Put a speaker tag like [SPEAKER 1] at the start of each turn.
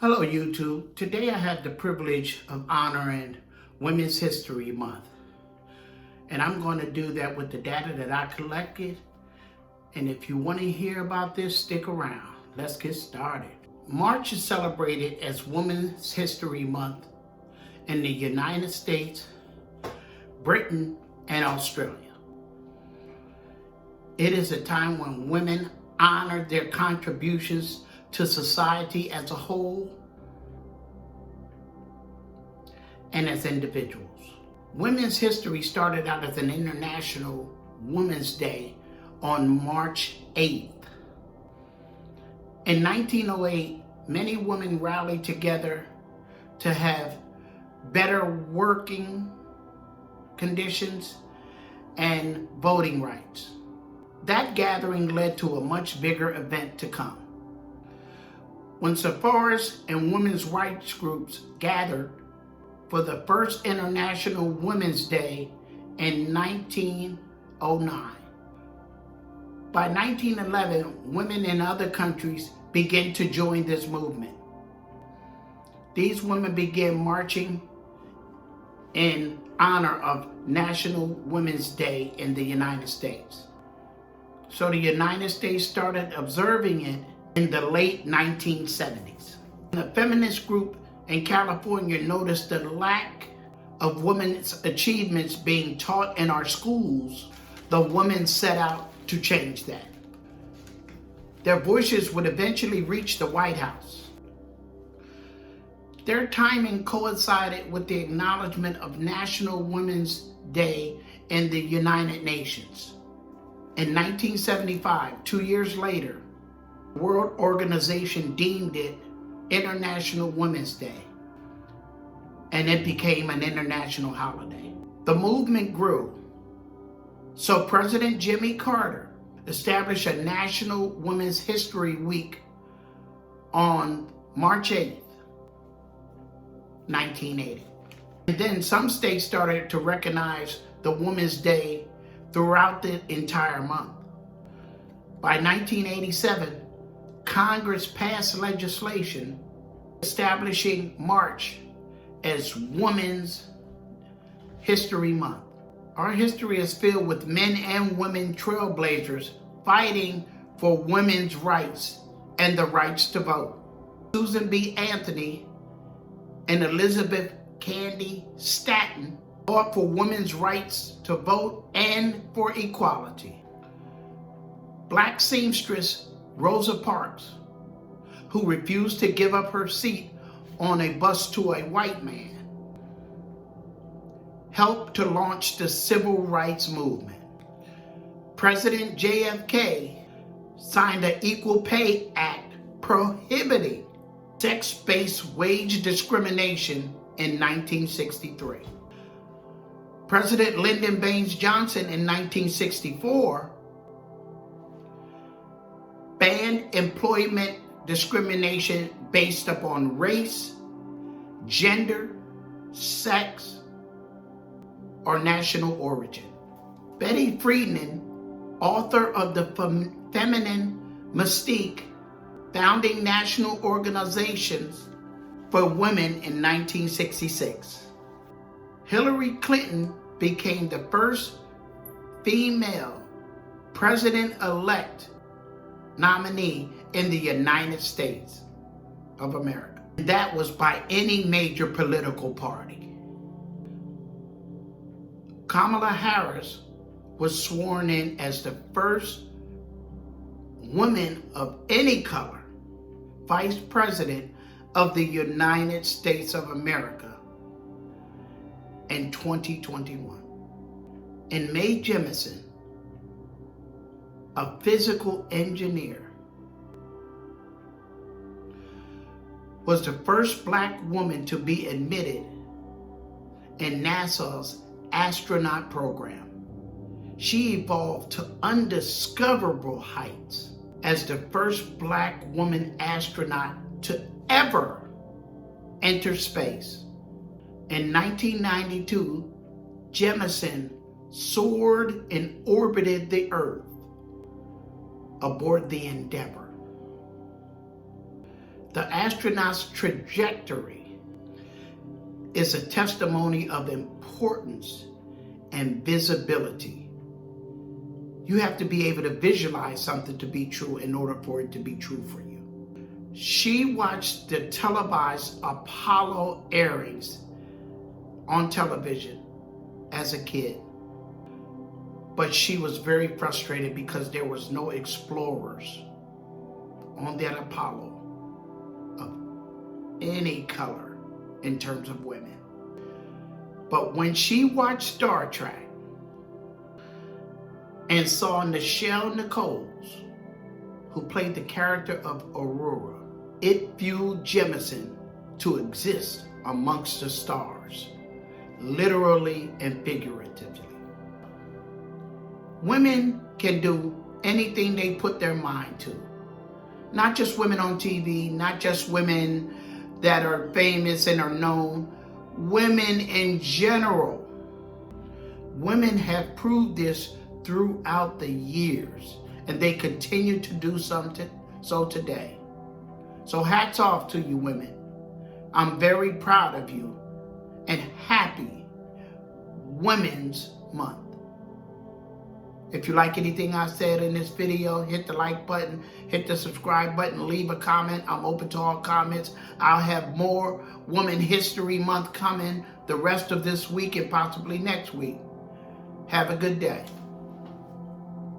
[SPEAKER 1] Hello YouTube. Today I have the privilege of honoring Women's History Month. And I'm going to do that with the data that I collected. And if you want to hear about this, stick around. Let's get started. March is celebrated as Women's History Month in the United States, Britain, and Australia. It is a time when women honor their contributions to society as a whole and as individuals. Women's history started out as an International Women's Day on March 8th. In 1908, many women rallied together to have better working conditions and voting rights. That gathering led to a much bigger event to come. When suffragists and women's rights groups gathered for the first International Women's Day in 1909. By 1911, women in other countries began to join this movement. These women began marching in honor of National Women's Day in the United States. So the United States started observing it in the late 1970s. The feminist group in California noticed the lack of women's achievements being taught in our schools. The women set out to change that. Their voices would eventually reach the White House. Their timing coincided with the acknowledgement of National Women's Day in the United Nations. In 1975, 2 years later, the World Organization deemed it International Women's Day, and it became an international holiday. The movement grew, so President Jimmy Carter established a National Women's History Week on March 8th, 1980. And then some states started to recognize the Women's Day throughout the entire month. By 1987, Congress passed legislation establishing March as Women's History Month. Our history is filled with men and women trailblazers fighting for women's rights and the rights to vote. Susan B. Anthony and Elizabeth Cady Stanton fought for women's rights to vote and for equality. Black seamstress Rosa Parks, who refused to give up her seat on a bus to a white man, helped to launch the civil rights movement. President JFK signed the Equal Pay Act prohibiting sex-based wage discrimination in 1963. President Lyndon Baines Johnson in 1964 banned employment discrimination based upon race, gender, sex, or national origin. Betty Friedan, author of The Feminine Mystique, founding national organizations for women in 1966. Hillary Clinton became the first female president-elect nominee in the United States of America. That was by any major political party. Kamala Harris was sworn in as the first woman of any color vice president of the United States of America in 2021. And Mae Jemison, a physical engineer, was the first Black woman to be admitted in NASA's astronaut program. She evolved to undiscoverable heights as the first Black woman astronaut to ever enter space. In 1992, Jemison soared and orbited the Earth aboard the Endeavour. The astronaut's trajectory is a testimony of importance and visibility. You have to be able to visualize something to be true in order for it to be true for you. She watched the televised Apollo airings on television as a kid, but she was very frustrated because there was no explorers on that Apollo of any color in terms of women. But when she watched Star Trek and saw Nichelle Nichols, who played the character of Aurora, it fueled Jemison to exist amongst the stars, literally and figuratively. Women can do anything they put their mind to. Not just women on TV, not just women that are famous and are known, women in general. Women have proved this throughout the years, and they continue to do something so today. So hats off to you women. I'm very proud of you, and happy Women's Month. If you like anything I said in this video, hit the like button, hit the subscribe button, leave a comment. I'm open to all comments. I'll have more Women History Month coming the rest of this week and possibly next week. Have a good day.